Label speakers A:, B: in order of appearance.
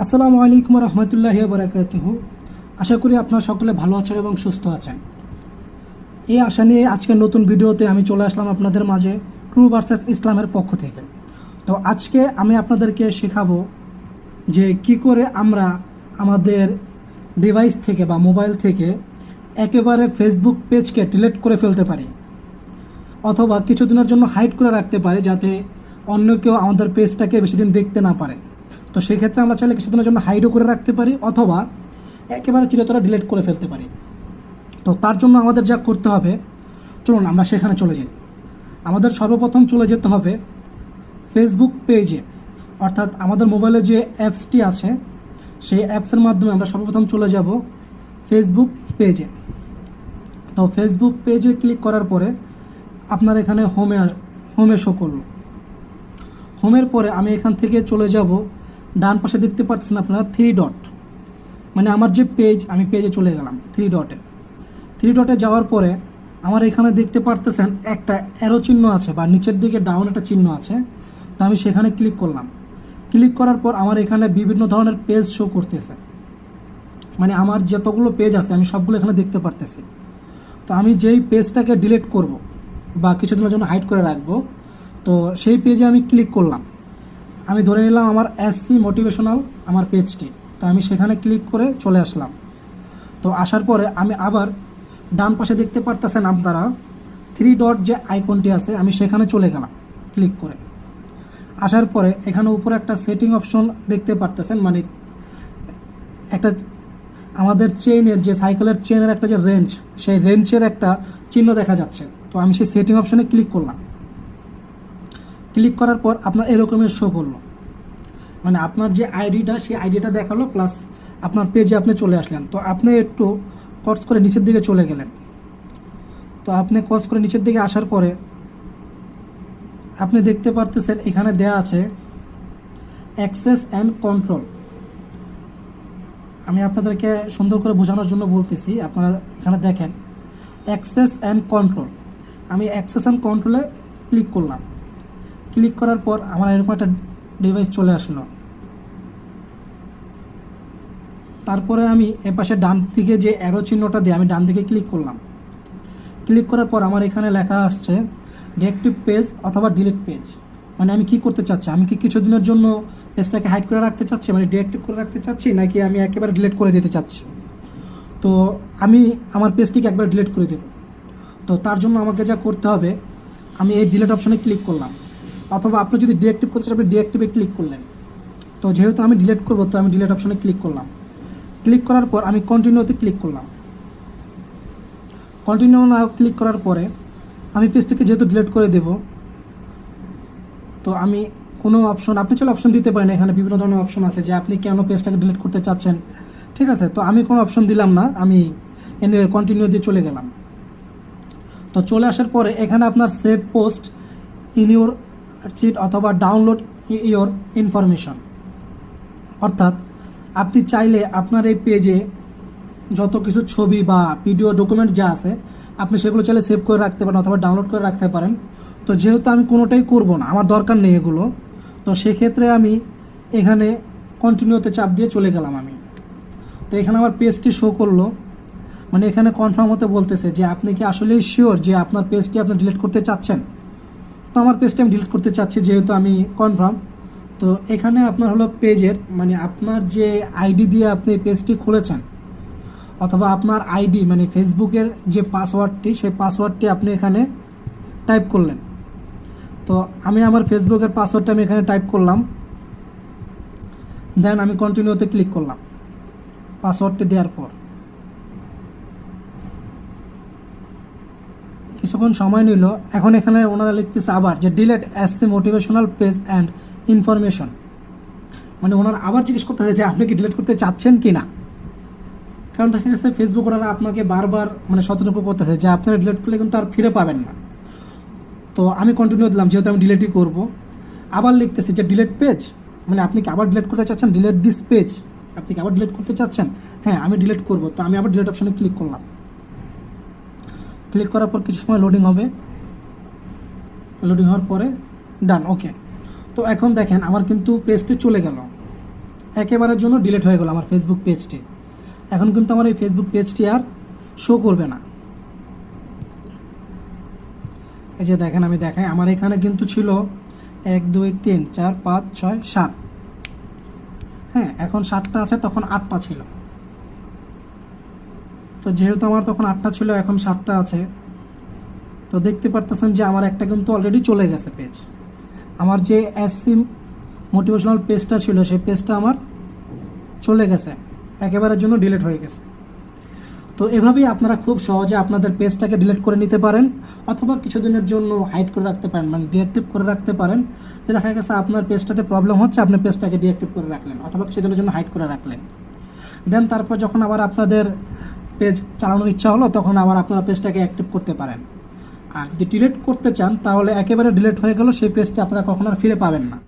A: আসসালামু আলাইকুম রহমতুল্লাহি বারাকাতুহু। আশা করি আপনারা সকলে ভালো আছেন এবং সুস্থ আছেন। এই আশা নিয়ে আজকের নতুন ভিডিওতে আমি চলে আসলাম আপনাদের মাঝে ট্রু ভার্সেস ইসলামের পক্ষ থেকে। তো আজকে আমি আপনাদেরকে শেখাবো যে কি করে আমরা আমাদের ডিভাইস থেকে বা মোবাইল থেকে একেবারে ফেসবুক পেজকে ডিলিট করে ফেলতে পারি, অথবা কিছুদিনের জন্য হাইড করে রাখতে পারি যাতে অন্য কেউ আমাদের পেজটাকে বেশি দিন দেখতে না পারে। তো সেই ক্ষেত্রে আমরা চাইলে কিছুদিনের জন্য হাইডও করে রাখতে পারি অথবা একেবারে চিরতরে ডিলিট করে ফেলতে পারি। তো তার জন্য আমাদের যা করতে হবে, চলুন আমরা সেখানে চলে যাই। আমাদের সর্বপ্রথম চলে যেতে হবে ফেসবুক পেজে, অর্থাৎ আমাদের মোবাইলে যে অ্যাপসটি আছে সেই অ্যাপসের মাধ্যমে আমরা সর্বপ্রথম চলে যাব ফেসবুক পেজে। তো ফেসবুক পেজে ক্লিক করার পরে আপনার এখানে হোমে শো করলো। হোমের পরে আমি এখান থেকে চলে যাব, ডান পাশে দেখতে পাচ্ছেন আপনারা 3 ডট, মানে আমার যে পেজ, আমি পেজে চলে গেলাম 3 ডটে যাওয়ার পরে আমার এখানে দেখতে পারতেছেন একটা অ্যারো চিহ্ন আছে বা নিচের দিকে ডাউন একটা চিহ্ন আছে। তো আমি সেখানে ক্লিক করলাম। ক্লিক করার পর আমার এখানে বিভিন্ন ধরনের পেজ শো করতেছে, মানে আমার যতগুলো পেজ আছে আমি সবগুলো এখানে দেখতে পারতেছি। তো আমি যেই পেজটাকে ডিলিট করব বা কিছুদিনের জন্য হাইড করে রাখবো, তো সেই পেজে আমি ক্লিক করলাম। আমি ধরে নিলাম আমার এসসি মোটিভেশনাল আমার পেজটি। তো আমি সেখানে ক্লিক করে চলে আসলাম। তো আসার পরে আমি আবার ডান পাশে দেখতে পারতেছেন আপনারা 3 ডট যে আইকনটি আছে, আমি সেখানে চলে গেলাম ক্লিক করে। আসার পরে এখানে উপরে একটা সেটিং অপশন দেখতে পারতেছেন, মানে একটা আমাদের চেইনের যে সাইকেলের চেইনের একটা যে রেঞ্জ, সেই রেঞ্জের একটা চিহ্ন দেখা যাচ্ছে। তো আমি সেই সেটিং অপশনে ক্লিক করলাম। ক্লিক করার পর আপনার এরকমের শো করলো, মানে আপনার যে আইডিটা সেই আইডিটা দেখালো, প্লাস আপনার পেজে আপনি চলে আসলেন। তো আপনি একটু কর্স করে নিচের দিকে চলে গেলেন। তো আপনি কর্স করে নিচের দিকে আসার পরে আপনি দেখতে পারতেছেন এখানে দেয়া আছে অ্যাক্সেস অ্যান্ড কন্ট্রোল। আমি আপনাদেরকে সুন্দর করে বোঝানোর জন্য বলতেছি, আপনারা এখানে দেখেন অ্যাক্সেস অ্যান্ড কন্ট্রোল। আমি অ্যাক্সেস অ্যান্ড কন্ট্রোলে ক্লিক করলাম। ক্লিক করার পর আমার এরকম একটা ডিভাইস চলে আসলো। তারপরে আমি এপাশে ডান দিকে যে অ্যারো চিহ্নটা দিয়ে আমি ডান দিকে ক্লিক করলাম। ক্লিক করার পর আমার এখানে লেখা আসছে ডিএক্টিভ পেজ অথবা ডিলিট পেজ। মানে আমি কি করতে চাচ্ছি, আমি কি কিছুদিনের জন্য পেজটাকে হাইড করে রাখতে চাচ্ছি, মানে ডিএক্টিভ করে রাখতে চাচ্ছি, নাকি আমি একেবারে ডিলিট করে দিতে চাচ্ছি। তো আমি আমার পেজটিকে একবার ডিলিট করে দেব। তো তার জন্য আমাকে যা করতে হবে, আমি এই ডিলিট অপশনে ক্লিক করলাম, অথবা আপনি যদি ডিএক্টিভ করতে চান আপনি ডিএক্টিভে ক্লিক করলেন। তো যেহেতু আমি ডিলিট করবো, তো আমি ডিলিট অপশনে ক্লিক করলাম। ক্লিক করার পর আমি কন্টিনিউতে ক্লিক করলাম। কন্টিনিউ না ক্লিক করার পরে আমি পেজটিকে যেহেতু ডিলিট করে দেব, তো আমি কোনো অপশন, আপনি চলে অপশন দিতে পারেন, এখানে বিভিন্ন ধরনের অপশন আছে যে আপনি কেন পেজটাকে ডিলিট করতে চাচ্ছেন, ঠিক আছে। তো আমি কোনো অপশন দিলাম না, আমি এনিওয়ে কন্টিনিউ দিয়ে চলে গেলাম। তো চলে আসার পরে এখানে আপনার save post in your sheet অথবা ডাউনলোড ইউর ইনফরমেশন, অর্থাৎ আপনি চাইলে আপনার এই পেজে যত কিছু ছবি বা ভিডিও ডকুমেন্ট যা আছে আপনি সেগুলো চাইলে সেভ করে রাখতে পারেন অথবা ডাউনলোড করে রাখতে পারেন। তো যেহেতু আমি কোনোটাই করব না, আমার দরকার নেই এগুলো, তো সেক্ষেত্রে আমি এখানে কন্টিনিউতে চাপ দিয়ে চলে গেলাম আমি। তো এখানে আমার পেজটি শো করলো, মানে এখানে কনফার্ম হতে বলতেছে যে আপনি কি আসলেই শিওর যে আপনার পেজটি আপনি ডিলিট করতে চাচ্ছেন। তো আমার পেজটি আমি ডিলিট করতে চাচ্ছি, যেহেতু আমি কনফার্ম। তো এখানে আপনার হলো পেজের, মানে আপনার যে আইডি দিয়ে আপনি পেজটি খুলেছেন অথবা আপনার আইডি মানে ফেসবুকের যে পাসওয়ার্ডটি, সেই পাসওয়ার্ডটি আপনি এখানে টাইপ করলেন। তো আমি আমার ফেসবুকের পাসওয়ার্ডটা আমি এখানে টাইপ করলাম, দেন আমি কন্টিনিউতে ক্লিক করলাম। পাসওয়ার্ডটি দেওয়ার পর কিছুক্ষণ সময় নিল। এখন এখানে ওনারা লিখতেছে আবার যে delete SC motivational page and information, মানে ওনারা আবার জিজ্ঞেস করতেছে যে আপনি কি ডিলিট করতে চাচ্ছেন কি না। কারণ দেখা গেছে ফেসবুক ওনারা আপনাকে বারবার মানে সতর্ক করতেছে যে আপনারা ডিলিট করলে কিন্তু আর ফিরে পাবেন না। তো আমি কন্টিনিউ দিলাম, যেহেতু আমি ডিলিটই করব। আবার লিখতেছি যে ডিলিট পেজ, মানে আপনি কি আবার ডিলিট করতে চাচ্ছেন, ডিলিট দিস পেজ, আপনি কি আবার ডিলিট করতে চাচ্ছেন। হ্যাঁ, আমি ডিলিট করব। তো আমি আবার ডিলিট অপশনে ক্লিক করলাম। ক্লিক করার পর কিছু সময় লোডিং হবে, লোডিং হওয়ার পরে ডান, ওকে। তো এখন দেখেন আমার কিন্তু পেজটি চলে গেল। একেবারের জন্য ডিলিট হয়ে গেল আমার ফেসবুক পেজটি। এখন কিন্তু আমার এই ফেসবুক পেজটি আর শো করবে না। এই যে দেখেন, আমি দেখাই, আমার এখানে কিন্তু ছিল 1 2 3 4 5 6 7, হ্যাঁ এখন 7টা আছে, তখন 8টা ছিল। তো যেহেতু আমার তখন 8টা ছিল, এখন 7টা আছে। তো দেখতে পারতেছেন যে আমার একটা কিন্তু অলরেডি চলে গেছে পেজ। আমার যে এসসি মোটিভেশনাল পেজটা ছিল, সেই পেজটা আমার চলে গেছে, একেবারের জন্য ডিলিট হয়ে গেছে। তো এভাবেই আপনারা খুব সহজে আপনাদের পেজটাকে ডিলিট করে নিতে পারেন, অথবা কিছুদিনের জন্য হাইড করে রাখতে পারেন, মানে ডিঅ্যাক্টিভ করে রাখতে পারেন। যে দেখা গেছে আপনার পেজটাতে প্রবলেম হচ্ছে, আপনি পেজটাকে ডিঅ্যাক্টিভ করে রাখলেন, অথবা কিছুদিনের জন্য হাইড করে রাখলেন। দেন তারপর যখন আবার আপনাদের পেজ চালানোর ইচ্ছা হলো, তখন আবার আপনারা পেজটাকে অ্যাক্টিভ করতে পারেন। আর যদি ডিলিট করতে চান, তাহলে একেবারে ডিলিট হয়ে গেল, সেই পেজটা আপনারা কখনো আর ফিরে পাবেন না।